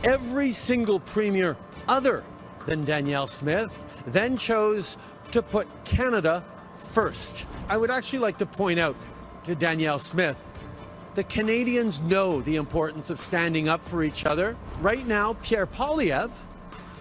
Every single premier other than Danielle Smith then chose to put Canada first. I would actually like to point out to Danielle Smith that Canadians know the importance of standing up for each other. Right now, Pierre Poilievre,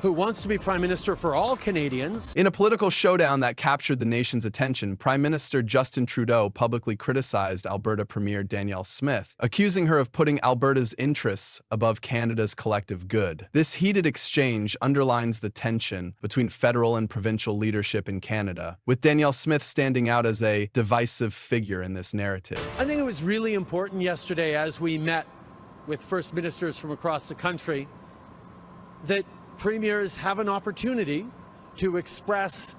who wants to be Prime Minister for all Canadians. In a political showdown that captured the nation's attention, Prime Minister Justin Trudeau publicly criticized Alberta Premier Danielle Smith, accusing her of putting Alberta's interests above Canada's collective good. This heated exchange underlines the tension between federal and provincial leadership in Canada, with Danielle Smith standing out as a divisive figure in this narrative. I think it was really important yesterday as we met with First Ministers from across the country that premiers have an opportunity to express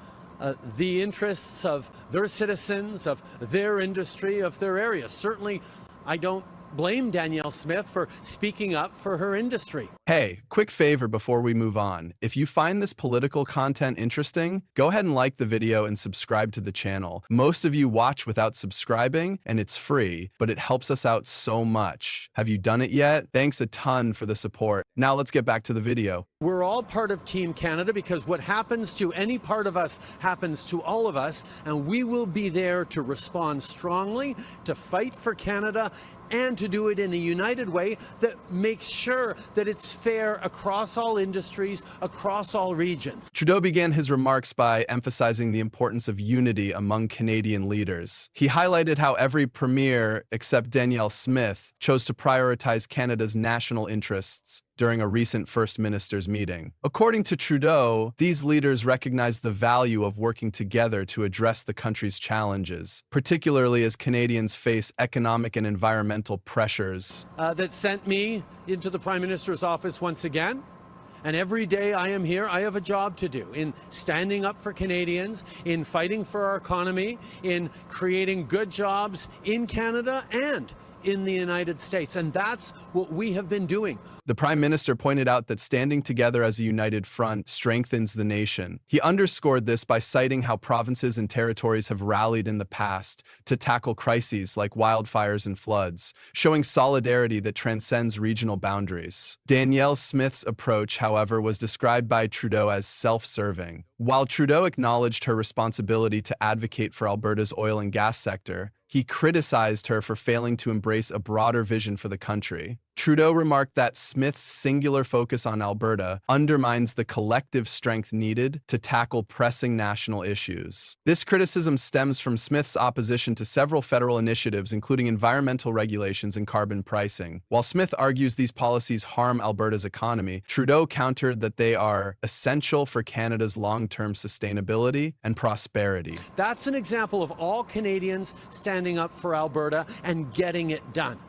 the interests of their citizens, of their industry, of their area. Certainly, I don't blame Danielle Smith for speaking up for her industry. Hey, quick favor before we move on. If you find this political content interesting, go ahead and like the video and subscribe to the channel. Most of you watch without subscribing, and it's free, but it helps us out so much. Have you done it yet? Thanks a ton for the support. Now let's get back to the video. We're all part of Team Canada because what happens to any part of us happens to all of us, and we will be there to respond strongly, to fight for Canada, and to do it in a united way that makes sure that it's fair across all industries, across all regions. Trudeau began his remarks by emphasizing the importance of unity among Canadian leaders. He highlighted how every premier, except Danielle Smith, chose to prioritize Canada's national interests during a recent First Minister's meeting. According to Trudeau, these leaders recognized the value of working together to address the country's challenges, particularly as Canadians face economic and environmental pressures. That sent me into the Prime Minister's office once again. And every day I am here, I have a job to do in standing up for Canadians, in fighting for our economy, in creating good jobs in Canada and in the United States. And that's what we have been doing. The Prime Minister pointed out that standing together as a united front strengthens the nation. He underscored this by citing how provinces and territories have rallied in the past to tackle crises like wildfires and floods, showing solidarity that transcends regional boundaries. Danielle Smith's approach, however, was described by Trudeau as self-serving. While Trudeau acknowledged her responsibility to advocate for Alberta's oil and gas sector, he criticized her for failing to embrace a broader vision for the country. Trudeau remarked that Smith's singular focus on Alberta undermines the collective strength needed to tackle pressing national issues. This criticism stems from Smith's opposition to several federal initiatives, including environmental regulations and carbon pricing. While Smith argues these policies harm Alberta's economy, Trudeau countered that they are essential for Canada's long-term sustainability and prosperity. That's an example of all Canadians standing up for Alberta and getting it done.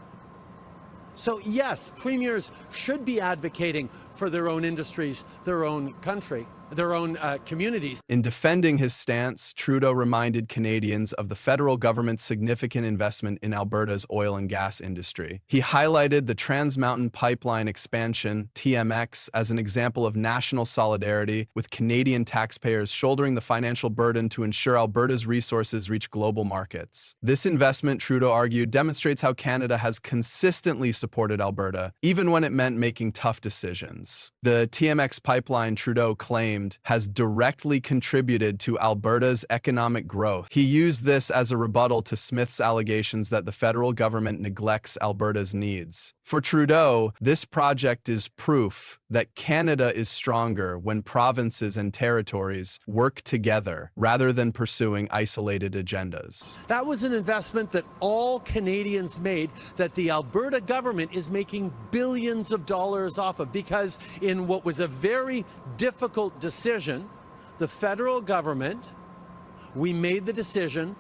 So yes, premiers should be advocating for their own industries, their own country, their own communities. In defending his stance, Trudeau reminded Canadians of the federal government's significant investment in Alberta's oil and gas industry. He highlighted the Trans Mountain Pipeline expansion, TMX, as an example of national solidarity, with Canadian taxpayers shouldering the financial burden to ensure Alberta's resources reach global markets. This investment, Trudeau argued, demonstrates how Canada has consistently supported Alberta, even when it meant making tough decisions. The TMX pipeline, Trudeau claimed, has directly contributed to Alberta's economic growth. He used this as a rebuttal to Smith's allegations that the federal government neglects Alberta's needs. For Trudeau, this project is proof that Canada is stronger when provinces and territories work together rather than pursuing isolated agendas. That was an investment that all Canadians made, that the Alberta government is making billions of dollars off of, because in what was a very difficult decision, the federal government, we made the decision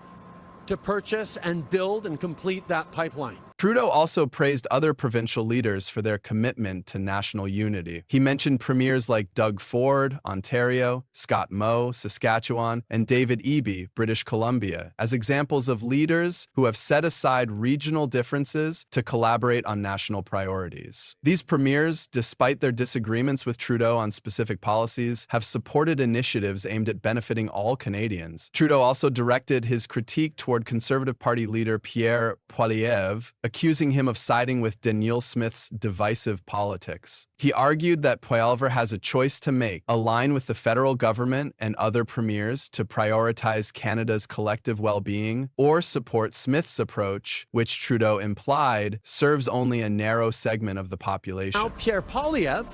to purchase and build and complete that pipeline. Trudeau also praised other provincial leaders for their commitment to national unity. He mentioned premiers like Doug Ford, Ontario, Scott Moe, Saskatchewan, and David Eby, British Columbia, as examples of leaders who have set aside regional differences to collaborate on national priorities. These premiers, despite their disagreements with Trudeau on specific policies, have supported initiatives aimed at benefiting all Canadians. Trudeau also directed his critique toward Conservative Party leader Pierre Poilievre, accusing him of siding with Danielle Smith's divisive politics. He argued that Poilievre has a choice to make: align with the federal government and other premiers to prioritize Canada's collective well-being, or support Smith's approach, which Trudeau implied serves only a narrow segment of the population. Now Pierre Poilievre,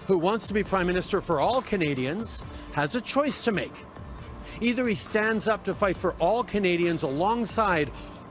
who wants to be Prime Minister for all Canadians, has a choice to make. Either he stands up to fight for all Canadians alongside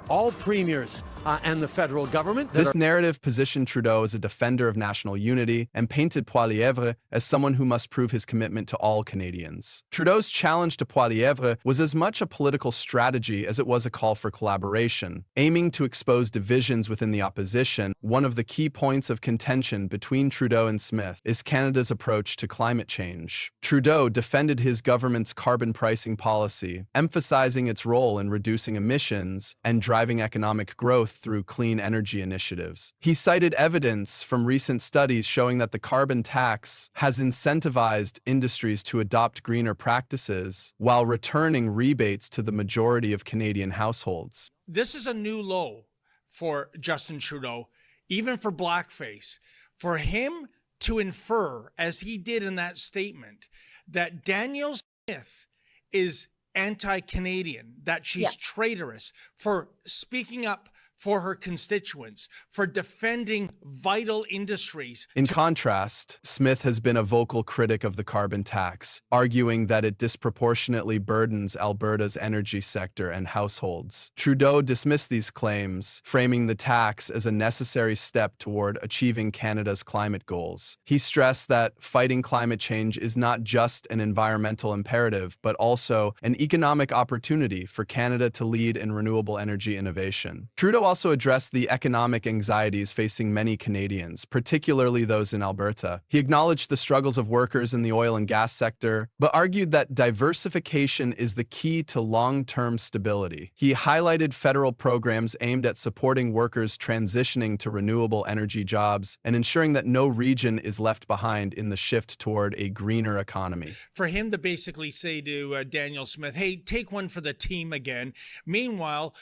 all premiers and the federal government. This narrative positioned Trudeau as a defender of national unity and painted Poilievre as someone who must prove his commitment to all Canadians. Trudeau's challenge to Poilievre was as much a political strategy as it was a call for collaboration, aiming to expose divisions within the opposition. One of the key points of contention between Trudeau and Smith is Canada's approach to climate change. Trudeau defended his government's carbon pricing policy, emphasizing its role in reducing emissions and driving economic growth through clean energy initiatives. He cited evidence from recent studies showing that the carbon tax has incentivized industries to adopt greener practices while returning rebates to the majority of Canadian households. This is a new low for Justin Trudeau, even for blackface. For him to infer, as he did in that statement, that Danielle Smith is anti-Canadian, that she's traitorous for speaking up for her constituents, for defending vital industries. In contrast, Smith has been a vocal critic of the carbon tax, arguing that it disproportionately burdens Alberta's energy sector and households. Trudeau dismissed these claims, framing the tax as a necessary step toward achieving Canada's climate goals. He stressed that fighting climate change is not just an environmental imperative, but also an economic opportunity for Canada to lead in renewable energy innovation. Trudeau also addressed the economic anxieties facing many Canadians, particularly those in Alberta. He acknowledged the struggles of workers in the oil and gas sector, but argued that diversification is the key to long-term stability. He highlighted federal programs aimed at supporting workers transitioning to renewable energy jobs and ensuring that no region is left behind in the shift toward a greener economy. For him to basically say to Danielle Smith, hey, take one for the team again. Meanwhile,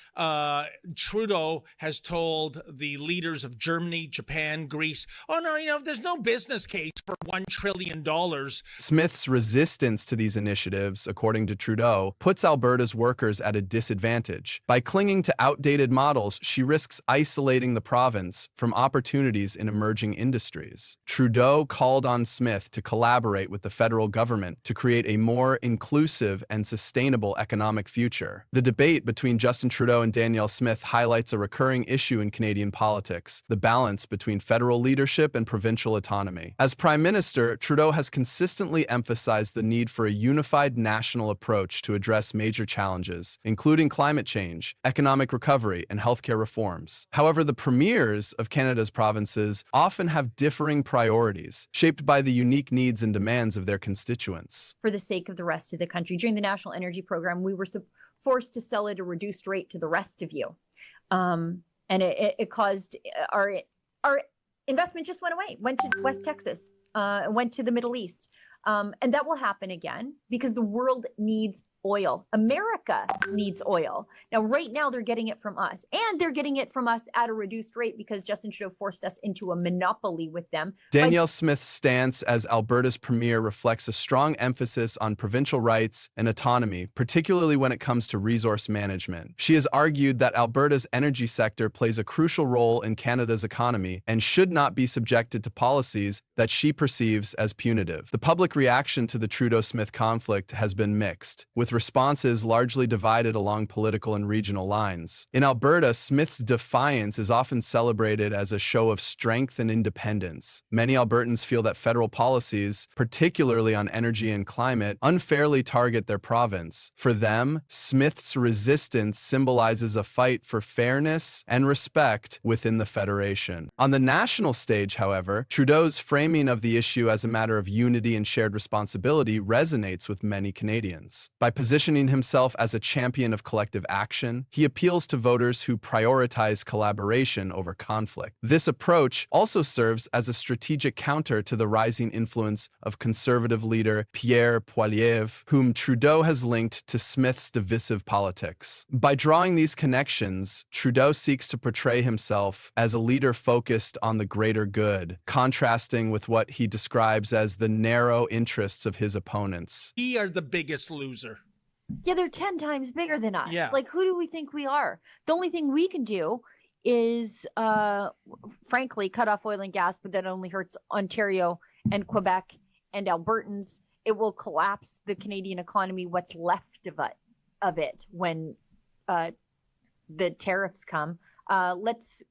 Trudeau has told the leaders of Germany, Japan, Greece, oh no, there's no business case for $1 trillion. Smith's resistance to these initiatives, according to Trudeau, puts Alberta's workers at a disadvantage. By clinging to outdated models, she risks isolating the province from opportunities in emerging industries. Trudeau called on Smith to collaborate with the federal government to create a more inclusive and sustainable economic future. The debate between Justin Trudeau and Danielle Smith highlights a recurring issue in Canadian politics: the balance between federal leadership and provincial autonomy. As Prime Minister, Trudeau has consistently emphasized the need for a unified national approach to address major challenges, including climate change, economic recovery, and healthcare reforms. However, the premiers of Canada's provinces often have differing priorities, shaped by the unique needs and demands of their constituents. For the sake of the rest of the country, during the National Energy Program, we were forced to sell at a reduced rate to the rest of you. And it caused our investment just went away, went to West Texas, went to the Middle East. And that will happen again because the world needs oil. America needs oil. Now, right now, they're getting it from us. And they're getting it from us at a reduced rate because Justin Trudeau forced us into a monopoly with them. Danielle Smith's stance as Alberta's premier reflects a strong emphasis on provincial rights and autonomy, particularly when it comes to resource management. She has argued that Alberta's energy sector plays a crucial role in Canada's economy and should not be subjected to policies that she perceives as punitive. The public reaction to the Trudeau-Smith conflict has been mixed, with responses largely divided along political and regional lines. In Alberta, Smith's defiance is often celebrated as a show of strength and independence. Many Albertans feel that federal policies, particularly on energy and climate, unfairly target their province. For them, Smith's resistance symbolizes a fight for fairness and respect within the federation. On the national stage, however, Trudeau's framing of the issue as a matter of unity and shared responsibility resonates with many Canadians. By Positioning himself as a champion of collective action, he appeals to voters who prioritize collaboration over conflict. This approach also serves as a strategic counter to the rising influence of conservative leader Pierre Poilievre, whom Trudeau has linked to Smith's divisive politics. By drawing these connections, Trudeau seeks to portray himself as a leader focused on the greater good, contrasting with what he describes as the narrow interests of his opponents. We are the biggest loser. Yeah, they're 10 times bigger than us. Yeah. Like, who do we think we are? The only thing we can do is, frankly, cut off oil and gas, but that only hurts Ontario and Quebec and Albertans. It will collapse the Canadian economy, what's left of it when the tariffs come. Let's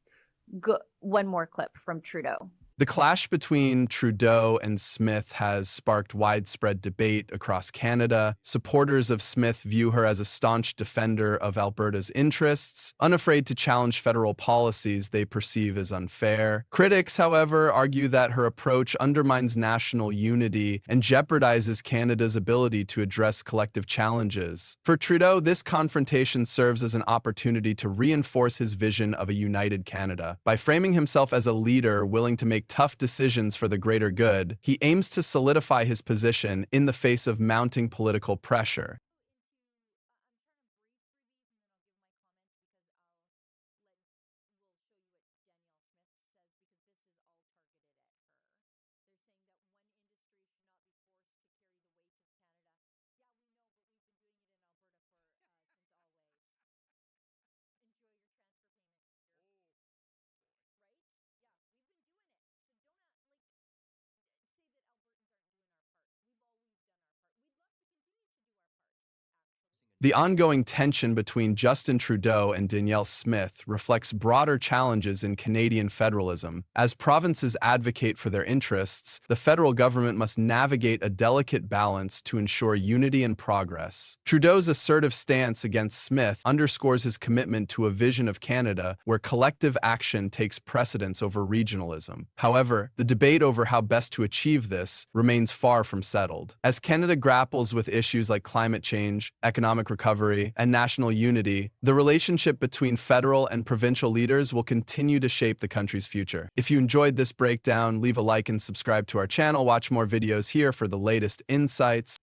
go one more clip from Trudeau. The clash between Trudeau and Smith has sparked widespread debate across Canada. Supporters of Smith view her as a staunch defender of Alberta's interests, unafraid to challenge federal policies they perceive as unfair. Critics, however, argue that her approach undermines national unity and jeopardizes Canada's ability to address collective challenges. For Trudeau, this confrontation serves as an opportunity to reinforce his vision of a united Canada. By framing himself as a leader willing to make tough decisions for the greater good, he aims to solidify his position in the face of mounting political pressure. The ongoing tension between Justin Trudeau and Danielle Smith reflects broader challenges in Canadian federalism. As provinces advocate for their interests, the federal government must navigate a delicate balance to ensure unity and progress. Trudeau's assertive stance against Smith underscores his commitment to a vision of Canada where collective action takes precedence over regionalism. However, the debate over how best to achieve this remains far from settled. As Canada grapples with issues like climate change, economic recovery, and national unity, the relationship between federal and provincial leaders will continue to shape the country's future. If you enjoyed this breakdown, leave a like and subscribe to our channel. Watch more videos here for the latest insights.